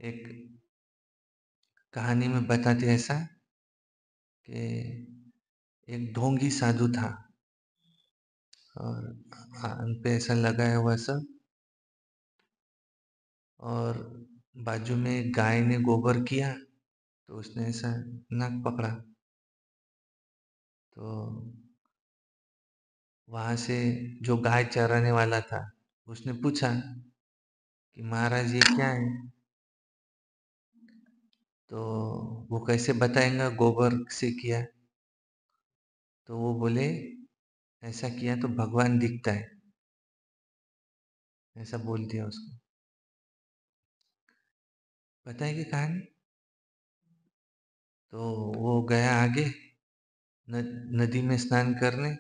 एक कहानी में बताते ऐसा कि एक ढोंगी साधु था और कान पे ऐसा लगाया हुआ सब, और बाजू में एक गाय ने गोबर किया तो उसने ऐसा नाक पकड़ा। तो वहां से जो गाय चराने वाला था उसने पूछा कि महाराज ये क्या है? तो वो कैसे बताएगा गोबर से किया? तो वो बोले ऐसा किया तो भगवान दिखता है, ऐसा बोल दिया उसको। बताएगी कहानी। तो वो गया आगे नदी में स्नान करने।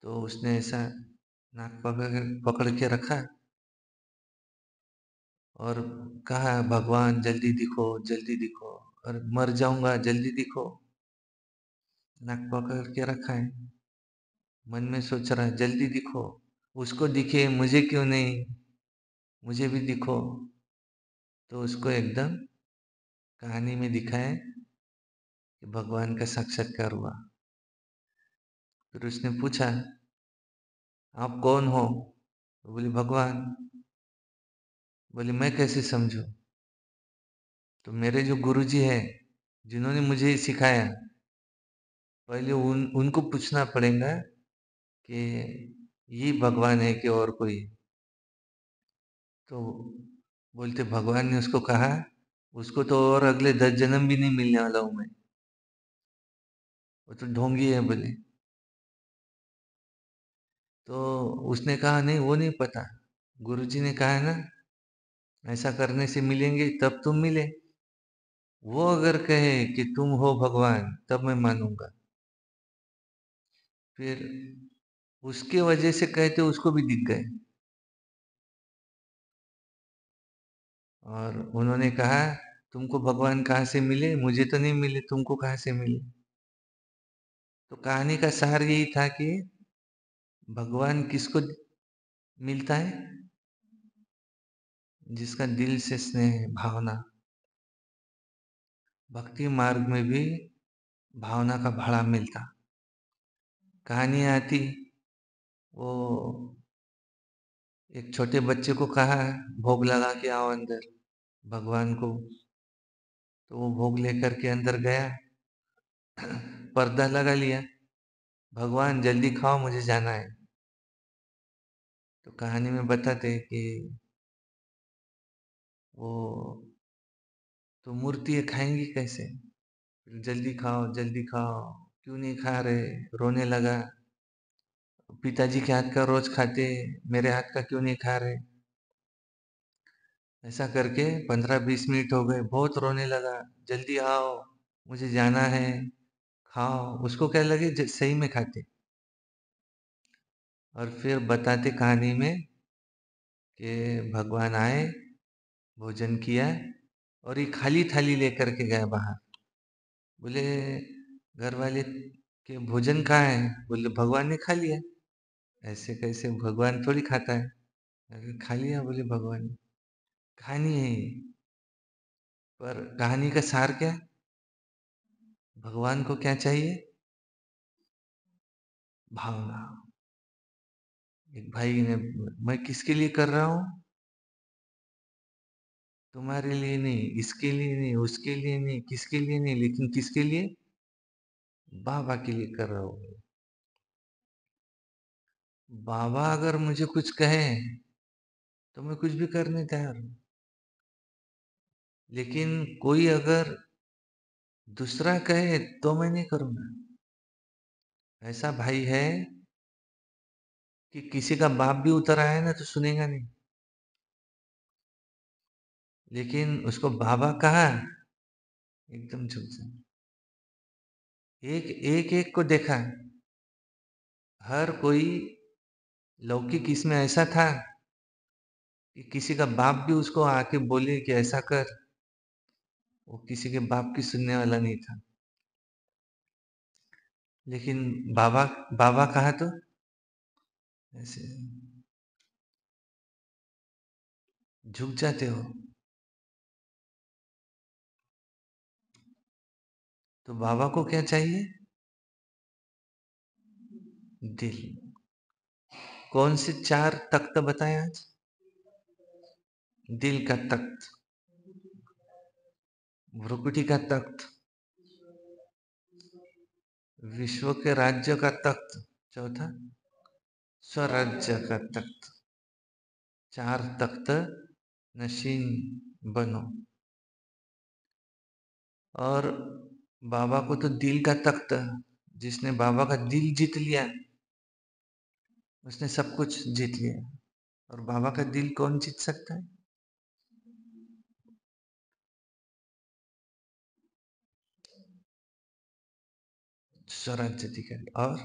तो उसने ऐसा नाक पकड़ पकड़ के रखा और कहा भगवान जल्दी दिखो जल्दी दिखो, और मर जाऊंगा जल्दी दिखो। नाक पकड़ के रखा है, मन में सोच रहा है जल्दी दिखो, उसको दिखे मुझे क्यों नहीं, मुझे भी दिखो। तो उसको एकदम कहानी में दिखाया कि भगवान का साक्षात्कार हुआ। फिर उसने पूछा आप कौन हो? तो बोले भगवान। बोले मैं कैसे समझूं? तो मेरे जो गुरुजी है जिन्होंने मुझे ये सिखाया, पहले उनको पूछना पड़ेगा कि ये भगवान है कि और कोई। तो बोलते भगवान ने उसको कहा उसको तो और अगले 10 जन्म भी नहीं मिलने वाला हूं मैं, वो तो ढोंगी है बोले। तो उसने कहा नहीं वो नहीं पता, गुरुजी ने कहा ना ऐसा करने से मिलेंगे तब तुम मिले। वो अगर कहे कि तुम हो भगवान तब मैं मानूंगा। फिर उसके वजह से कहते उसको भी दिख गए, और उन्होंने कहा तुमको भगवान कहाँ से मिले? मुझे तो नहीं मिले, तुमको कहाँ से मिले? तो कहानी का सार यही था कि भगवान किसको मिलता है? जिसका दिल से स्नेह भावना। भक्ति मार्ग में भी भावना का भाड़ा मिलता। कहानी आती, वो एक छोटे बच्चे को कहा भोग लगा के आओ अंदर भगवान को। तो वो भोग लेकर के अंदर गया, पर्दा लगा लिया, भगवान जल्दी खाओ मुझे जाना है। तो कहानी में बताते कि वो तो मूर्ति है खाएंगी कैसे? जल्दी खाओ जल्दी खाओ, क्यों नहीं खा रहे? रोने लगा, पिताजी के हाथ का रोज खाते, मेरे हाथ का क्यों नहीं खा रहे? ऐसा करके 15-20 मिनट हो गए, बहुत रोने लगा, जल्दी आओ मुझे जाना है, खाओ। उसको क्या लगे सही में खाते। और फिर बताते कहानी में कि भगवान आए, भोजन किया, और ये खाली थाली लेकर के गए बाहर। बोले घर वाले के भोजन कहाँ है? बोले भगवान ने खा लिया। ऐसे कैसे? भगवान थोड़ी खाता है। अरे खा लिया बोले भगवान ने। कहानी है ये, पर कहानी का सार क्या? भगवान को क्या चाहिए? भावना। एक भाई ने, मैं किसके लिए कर रहा हूँ? तुम्हारे लिए नहीं, इसके लिए नहीं, उसके लिए नहीं, किसके लिए नहीं, लेकिन किसके लिए? बाबा के लिए कर रहा हूँ। बाबा अगर मुझे कुछ कहे तो मैं कुछ भी करने तैयार हूँ, लेकिन कोई अगर दूसरा कहे तो मैं नहीं करूंगा। ऐसा भाई है कि किसी का बाप भी उतर आया ना तो सुनेगा नहीं, लेकिन उसको बाबा कहा एकदम झुक जाए। एक एक एक को देखा, हर कोई लौकिक इसमें ऐसा था कि किसी का बाप भी उसको आके बोले कि ऐसा कर, वो किसी के बाप की सुनने वाला नहीं था। लेकिन बाबा बाबा कहा तो ऐसे झुक जाते हो। तो बाबा को क्या चाहिए? दिल। कौन से 4 तख्त बताए आज? दिल का तख्त, भ्रुकुटी का तख्त, विश्व के राज्य का तख्त, चौथा स्वराज्य का तख्त। 4 तख्त नशीन बनो। और बाबा को तो दिल का तख्त, जिसने बाबा का दिल जीत लिया उसने सब कुछ जीत लिया। और बाबा का दिल कौन जीत सकता है? स्वराज्य अधिकारी। और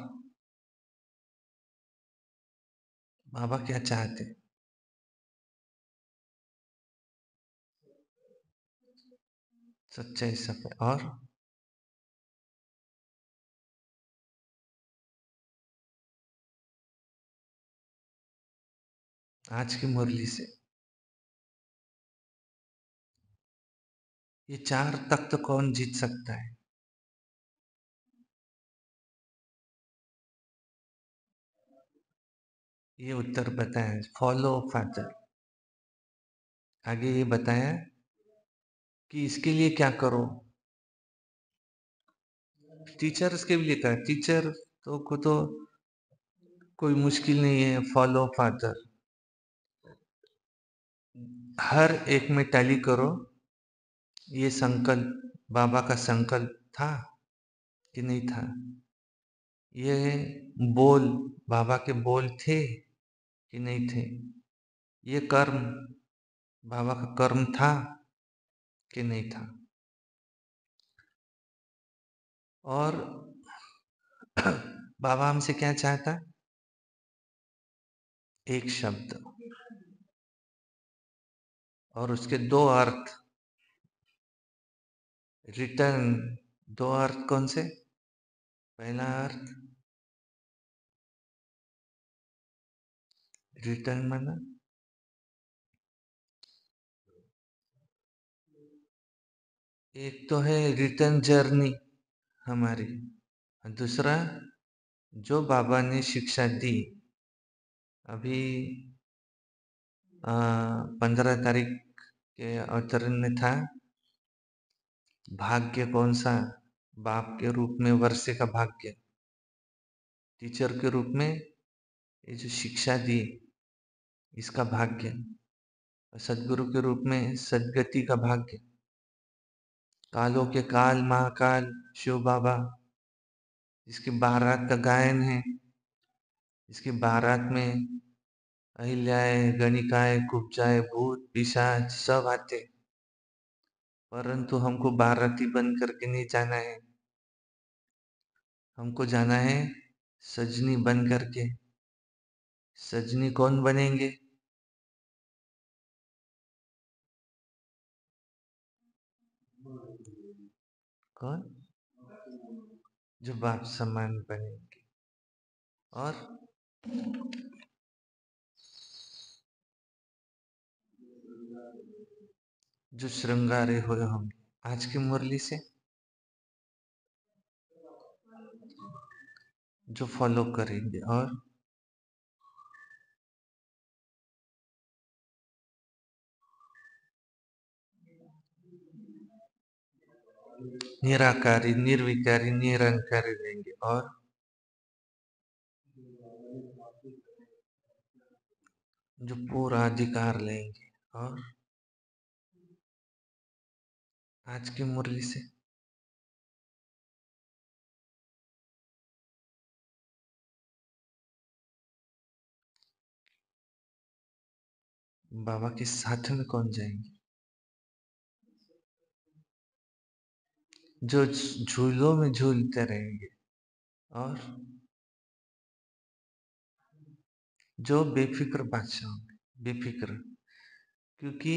बाबा क्या चाहते? सच्चाई सफाई। और आज की मुरली से ये 4 तख्त कौन जीत सकता है? ये उत्तर बताया, फॉलो फादर। आगे ये बताया कि इसके लिए क्या करो। टीचर्स के लिए कहा, टीचर तो को तो कोई मुश्किल नहीं है। फॉलो फादर, हर एक में टैली करो। ये संकल्प बाबा का संकल्प था कि नहीं था? ये बोल बाबा के बोल थे कि नहीं थे? ये कर्म बाबा का कर्म था कि नहीं था? और बाबा हमसे क्या चाहता? एक शब्द और उसके 2 अर्थ। रिटर्न, 2 अर्थ कौन से? पहला अर्थ रिटर्न माना एक तो है रिटर्न जर्नी हमारी, दूसरा जो बाबा ने शिक्षा दी। अभी 15 तारीख के अवतरण में था, भाग्य कौन सा? बाप के रूप में वर्षे का भाग्य, टीचर के रूप में ये जो शिक्षा दी इसका भाग्य, सदगुरु के रूप में सदगति का भाग्य। कालों के काल महाकाल शिव बाबा, इसकी बारात का गायन है। इसकी बारात में अहिल्याएं, गणिकाएं, कुब्जाएं, भूत पिशाच सब आते, परंतु हमको बाराती बन करके नहीं जाना है। हमको जाना है सजनी बन करके। सजनी कौन बनेंगे? कौन? जो बाप समान बनेंगे। और जो श्रृंगारे हुए होंगे आज की मुरली से, जो फॉलो करेंगे। और निराकारी, निर्विकारी, निरंकारी रहेंगे। और जो पूरा अधिकार लेंगे। और आज की मुरली से बाबा के साथ में कौन जाएंगे? जो झूलों में झूलते रहेंगे। और जो बेफिक्र बादशाह होंगे, बेफिक्र। क्योंकि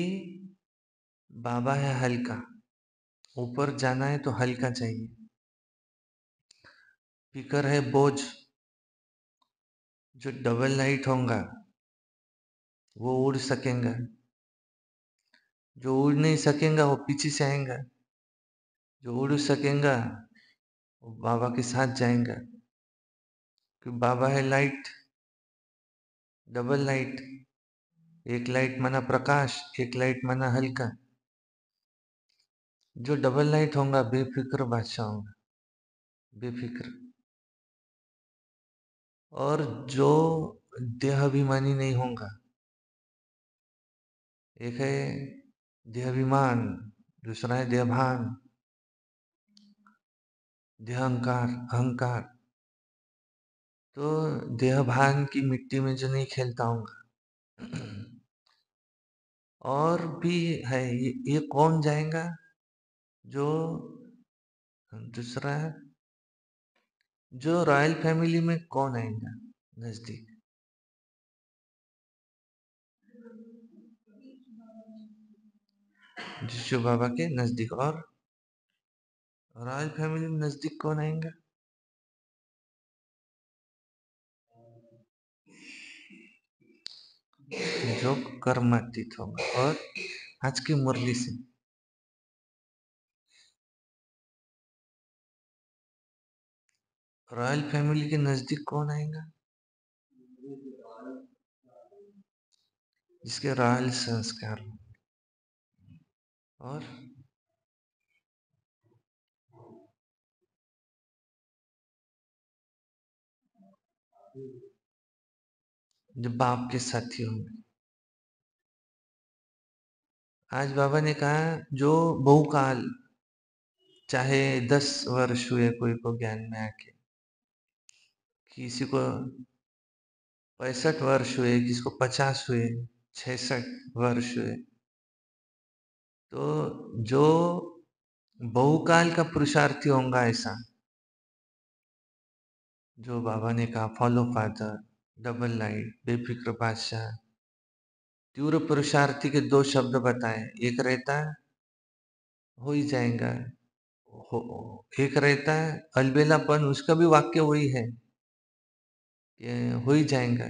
बाबा है हल्का, ऊपर जाना है तो हल्का चाहिए। फिकर है बोझ, जो डबल लाइट होगा वो उड़ सकेगा, जो उड़ नहीं सकेगा वो पीछे से आएगा। जो उड़ सकेगा वो बाबा के साथ जाएगा, क्योंकि बाबा है लाइट, डबल लाइट। एक लाइट माना प्रकाश, एक लाइट माना हल्का। जो डबल लाइट होगा बेफिक्र बादशाह होगा, बेफिक्र। और जो देहाभिमानी नहीं होगा, एक है देहाभिमान, दूसरा है देहभान, देहंकार, अहंकार। तो देहभान की मिट्टी में जो नहीं खेलता हूँगा। और भी है, ये कौन जाएगा? जो दूसरा है, जो रॉयल फैमिली में कौन आएगा नजदीक? जिशु बाबा के नजदीक। और रॉयल फैमिली में नजदीक कौन आएगा? जो कर्मातीत होगा। और आज की मुरली से रॉयल फैमिली के नजदीक कौन आएगा? जिसके रॉयल संस्कार। और जो बाप के साथी होंगे। आज बाबा ने कहा जो बहुकाल, चाहे 10 वर्ष हुए कोई को ज्ञान में आके, किसी को 65 वर्ष हुए, किसी को 50 हुए, 66 वर्ष हुए, तो जो बहुकाल का पुरुषार्थी होगा, ऐसा जो बाबा ने कहा फॉलो फादर, डबल लाइट, बेफिक्र बादशाह, तीव्र पुरुषार्थी के 2 शब्द बताए। एक रहता है हो ही जाएगा, एक रहता है अलबेलापन, उसका भी वाक्य वही है कि हो ही जाएगा।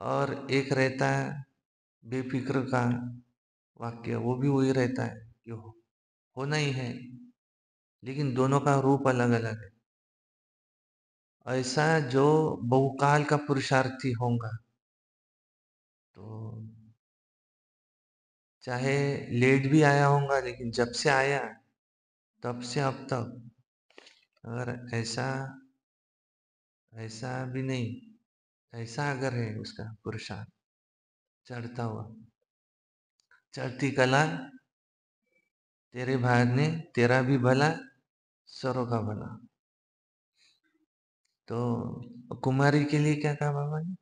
और एक रहता है बेफिक्र का वाक्य, वो भी वही रहता है कि होना ही है, लेकिन दोनों का रूप अलग अलग है। ऐसा जो बहुकाल का पुरुषार्थी होगा, तो चाहे लेट भी आया होगा, लेकिन जब से आया तब से अब तक, अगर ऐसा ऐसा भी नहीं, ऐसा अगर है उसका पुरुषार्थ चढ़ता हुआ, चढ़ती कला तेरे भाई ने तेरा भी भला, सरों का भला। तो कुमारी के लिए क्या कहा बाबा ने?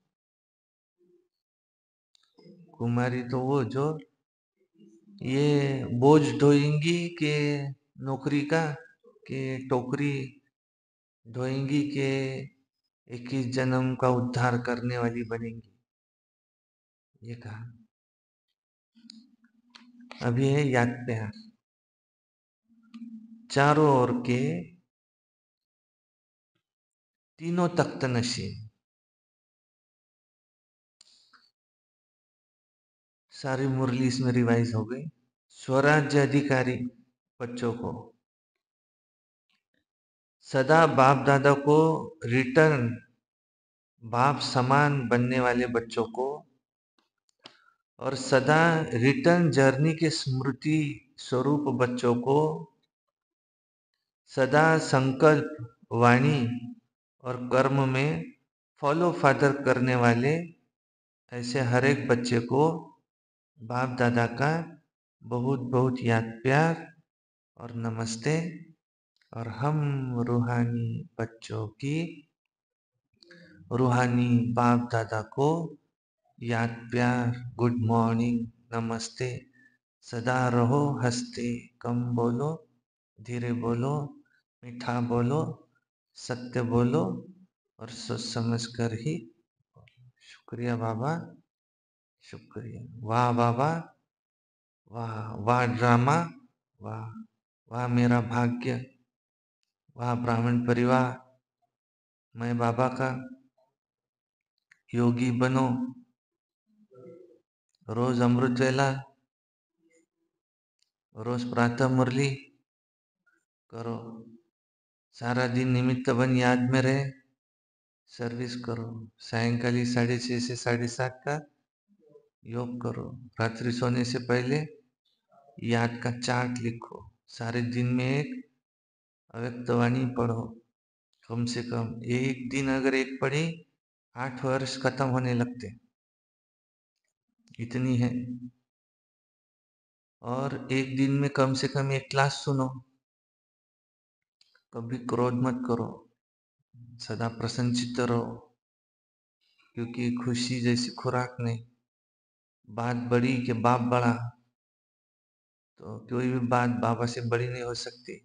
कुमारी तो वो जो ये बोझ ढोएंगी के नौकरी का, के टोकरी ढोएंगी के 21 जन्म का उद्धार करने वाली बनेंगी, ये कहा। अभी है याद प्यार, चारों ओर के तीनों तख्त नशी, सारी मुरली इसमें रिवाइज हो गई। स्वराज्य अधिकारी बच्चों को, सदा बाप दादा को रिटर्न बाप समान बनने वाले बच्चों को, और सदा रिटर्न जर्नी के स्मृति स्वरूप बच्चों को, सदा संकल्प, वाणी और कर्म में फॉलो फादर करने वाले ऐसे हर एक बच्चे को बाप दादा का बहुत बहुत याद प्यार और नमस्ते। और हम रूहानी बच्चों की रूहानी बाप दादा को याद प्यार, गुड मॉर्निंग, नमस्ते। सदा रहो हंसते, कम बोलो, धीरे बोलो, मीठा बोलो, सत्य बोलो और सोच समझ कर ही। शुक्रिया बाबा, शुक्रिया। वाह बाबा, वाह वाह ड्रामा, वाह वाह मेरा भाग्य, वाह ब्राह्मण परिवार। मैं बाबा का योगी बनो, रोज अमृत वेला, रोज प्रातः मुरली करो, सारा दिन निमित्त बन याद में रहे, सर्विस करो। सायंकाली 6:30 से 7:30 का योग करो। रात्रि सोने से पहले याद का चार्ट लिखो। सारे दिन में एक अव्यक्त वाणी पढ़ो। कम से कम एक दिन अगर एक पढ़ी, 8 वर्ष खत्म होने लगते, इतनी है। और एक दिन में कम से कम एक क्लास सुनो। कभी क्रोध मत करो, सदा प्रसन्नचित्त रहो, क्योंकि खुशी जैसी खुराक नहीं। बात बड़ी कि बाप बड़ा, तो कोई भी बात बाबा से बड़ी नहीं हो सकती।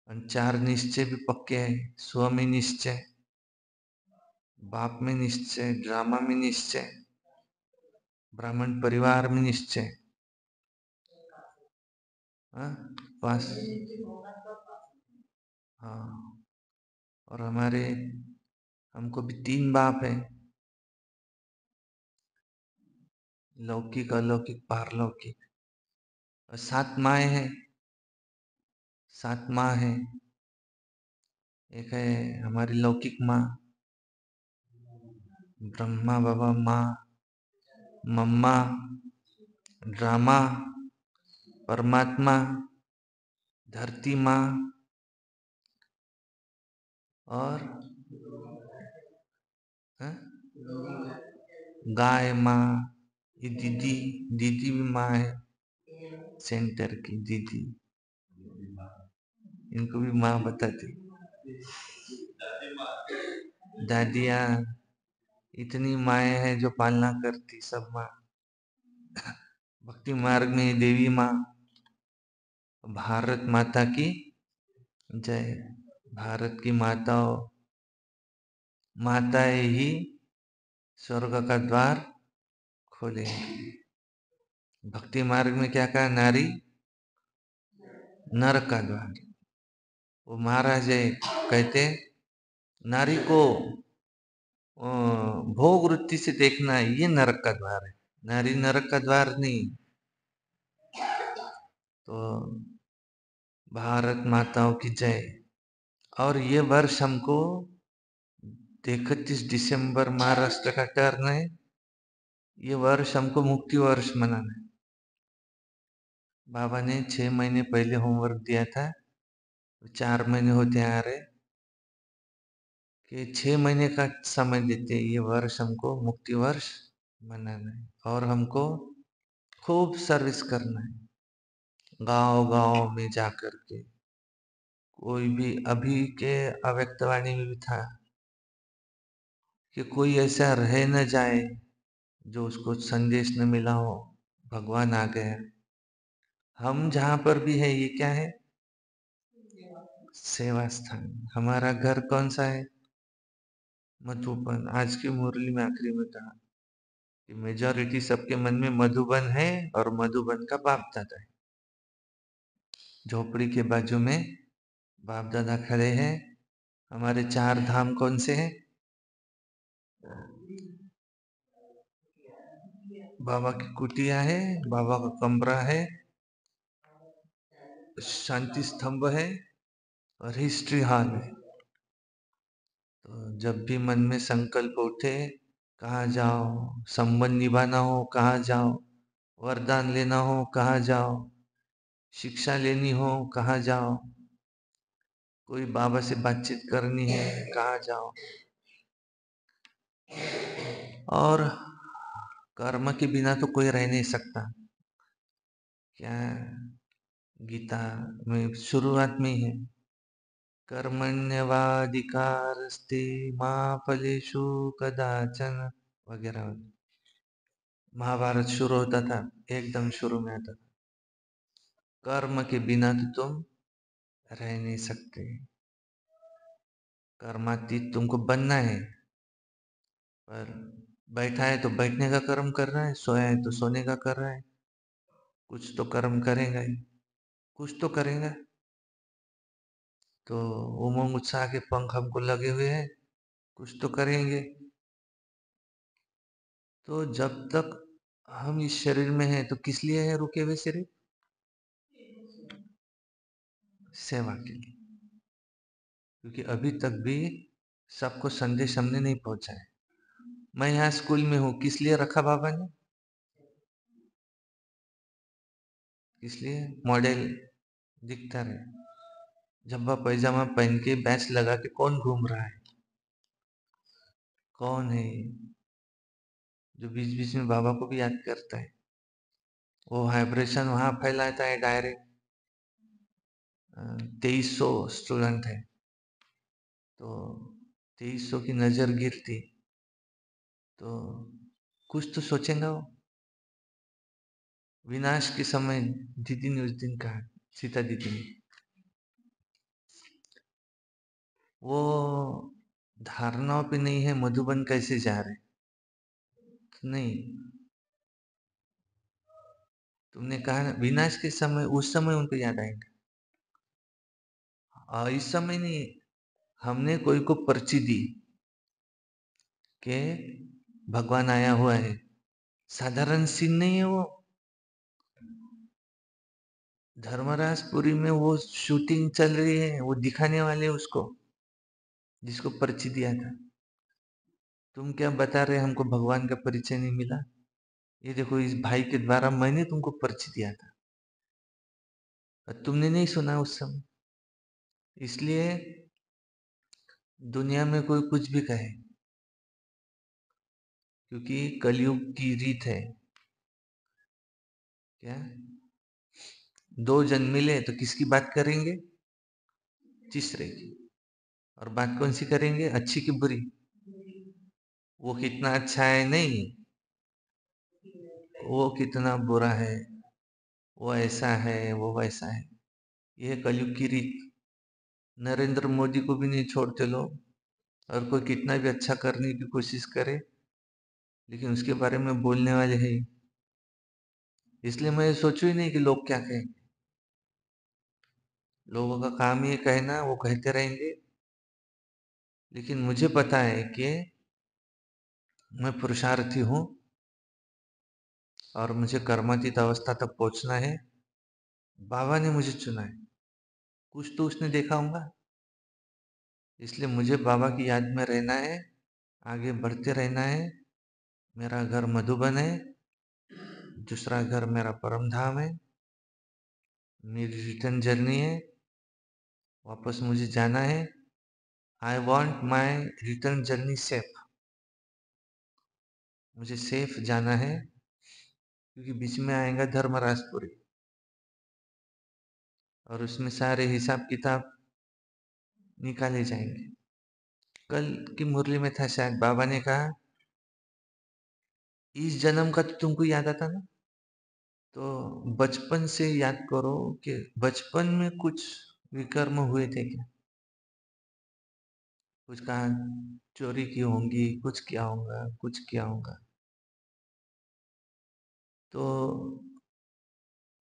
और 4 निश्चय भी पक्के हैं। स्व में निश्चय, बाप में निश्चय, ड्रामा में निश्चय, ब्राह्मण परिवार में निश्चय। पास, हाँ। और हमको भी 3 बाप है, लौकिक, अलौकिक, पारलौकिक। और 7 माएँ हैं, 7 माँ है। एक है हमारी लौकिक माँ, ब्रह्मा बाबा माँ, मम्मा, ड्रामा, परमात्मा, धरती माँ, और गाय माँ। ये दीदी, दीदी भी माँ है, सेंटर की दीदी। इनको भी माँ बताती। दादियाँ, इतनी माएँ हैं जो पालना करती, सब माँ। भक्ति मार्ग में देवी माँ। भारत माता की जय। भारत की माताएं ही स्वर्ग का द्वार खोलेंगी। भक्ति मार्ग में क्या कहा? नारी नरक का द्वार। वो महाराज कहते, नारी को भोग वृत्ति से देखना, ये नरक का द्वार है, नारी नरक का द्वार नहीं। तो भारत माताओं की जय। और ये वर्ष हमको 31 दिसंबर महाराष्ट्र का टर्न है। ये वर्ष हमको मुक्ति वर्ष मनाना है। बाबा ने 6 महीने पहले होमवर्क दिया था, 4 महीने होते आ रहे कि 6 महीने का समय देते। ये वर्ष हमको मुक्ति वर्ष मनाना है और हमको खूब सर्विस करना है, गांव गांव में जाकर के। कोई भी, अभी के अव्यक्तवाणी में भी था कि कोई ऐसा रह न जाए जो उसको संदेश न मिला हो, भगवान आ गया। हम जहां पर भी है, ये क्या है? सेवा स्थान। हमारा घर कौन सा है? मधुबन। आज की मुरली में आखिरी में कहा कि मेजॉरिटी सबके मन में मधुबन है और मधुबन का बाप दादा है। झोपड़ी के बाजू में बाप दादा खड़े हैं। हमारे 4 धाम कौन से हैं? बाबा की कुटिया है, बाबा का कमरा है, शांति स्तंभ है और हिस्ट्री हॉल है। तो जब भी मन में संकल्प उठे, कहाँ जाओ, संबंध निभाना हो कहाँ जाओ, वरदान लेना हो कहाँ जाओ, शिक्षा लेनी हो कहाँ जाओ, कोई बाबा से बातचीत करनी है कहाँ जाओ। और कर्म के बिना तो कोई रह नहीं सकता। क्या गीता में शुरुआत में ही है, कर्मण्यवाधिकारस्ते मा फलेषु कदाचन, वगैरह। महाभारत शुरू होता था, एकदम शुरू में आता था, कर्म के बिना तो तुम रह नहीं सकते। कर्मातीत तुमको बनना है। पर बैठा है तो बैठने का कर्म कर रहा है, सोया है तो सोने का कर रहा है। कुछ तो कर्म करेगा ही, कुछ तो करेगा। तो उमंग उत्साह के पंख हमको लगे हुए हैं, कुछ तो करेंगे। तो जब तक हम इस शरीर में हैं, तो किस लिए है रुके हुए शरीर? सेवा के लिए। क्योंकि अभी तक भी सबको संदेश हमने नहीं पहुंचा है। मैं यहाँ स्कूल में हूँ, किस लिए रखा बाबा ने? इसलिए मॉडल दिखता रहे। झब्बा पैजामा पहन के बैच लगा के कौन घूम रहा है? कौन है जो बीच बीच में बाबा को भी याद करता है? वो वाइब्रेशन वहां फैलाता है डायरेक्ट। 2300 स्टूडेंट है, तो 2300 की नजर गिरती तो कुछ तो सोचेंगे वो। विनाश के समय दीदी ने उस दिन कहा, सीता दीदी ने, वो धारणाओं पे नहीं है मधुबन कैसे जा रहे? नहीं, तुमने कहा ना विनाश के समय, उस समय उनको याद आएंगे। इस समय नहीं। हमने कोई को पर्ची दी कि भगवान आया हुआ है, साधारण सीन नहीं है वो। धर्मराजपुरी में वो शूटिंग चल रही है, वो दिखाने वाले उसको, जिसको पर्ची दिया था। तुम क्या बता रहे हमको भगवान का परिचय नहीं मिला? ये देखो, इस भाई के द्वारा मैंने तुमको पर्ची दिया था और तुमने नहीं सुना उस समय। इसलिए दुनिया में कोई कुछ भी कहे, क्योंकि कलयुग की रीत है क्या, दो जन मिले तो किसकी बात करेंगे? तीसरे की। और बात कौन सी करेंगे? अच्छी की बुरी? वो कितना अच्छा है नहीं, वो कितना बुरा है, वो ऐसा है, वो वैसा है। यह कलयुग की रीत। नरेंद्र मोदी को भी नहीं छोड़ते लोग, और कोई कितना भी अच्छा करने की कोशिश करे, लेकिन उसके बारे में बोलने वाले हैं। इसलिए मैं सोचू ही नहीं कि लोग क्या कहेंगे। लोगों का काम ये कहना, वो कहते रहेंगे। लेकिन मुझे पता है कि मैं पुरुषार्थी हूँ और मुझे कर्मातीत अवस्था तक पहुंचना है। बाबा ने मुझे चुना है, कुछ तो उसने देखा होगा। इसलिए मुझे बाबा की याद में रहना है, आगे बढ़ते रहना है। मेरा घर मधुबन है, दूसरा घर मेरा परम धाम है। मेरी रिटर्न जर्नी है, वापस मुझे जाना है। I want my return journey safe. मुझे सेफ जाना है, क्योंकि बीच में आएगा धर्मराजपुरी और उसमें सारे हिसाब किताब निकाले जाएंगे। कल की मुरली में था शायद, बाबा ने कहा इस जन्म का तो तुमको याद आता ना, तो बचपन से याद करो कि बचपन में कुछ विकर्म हुए थे क्या? कुछ कहा चोरी की होंगी, कुछ किया होगा, कुछ किया होगा, तो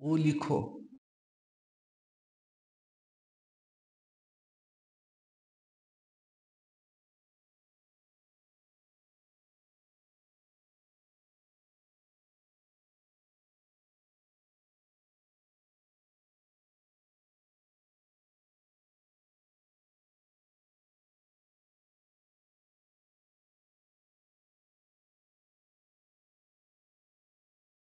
वो लिखो।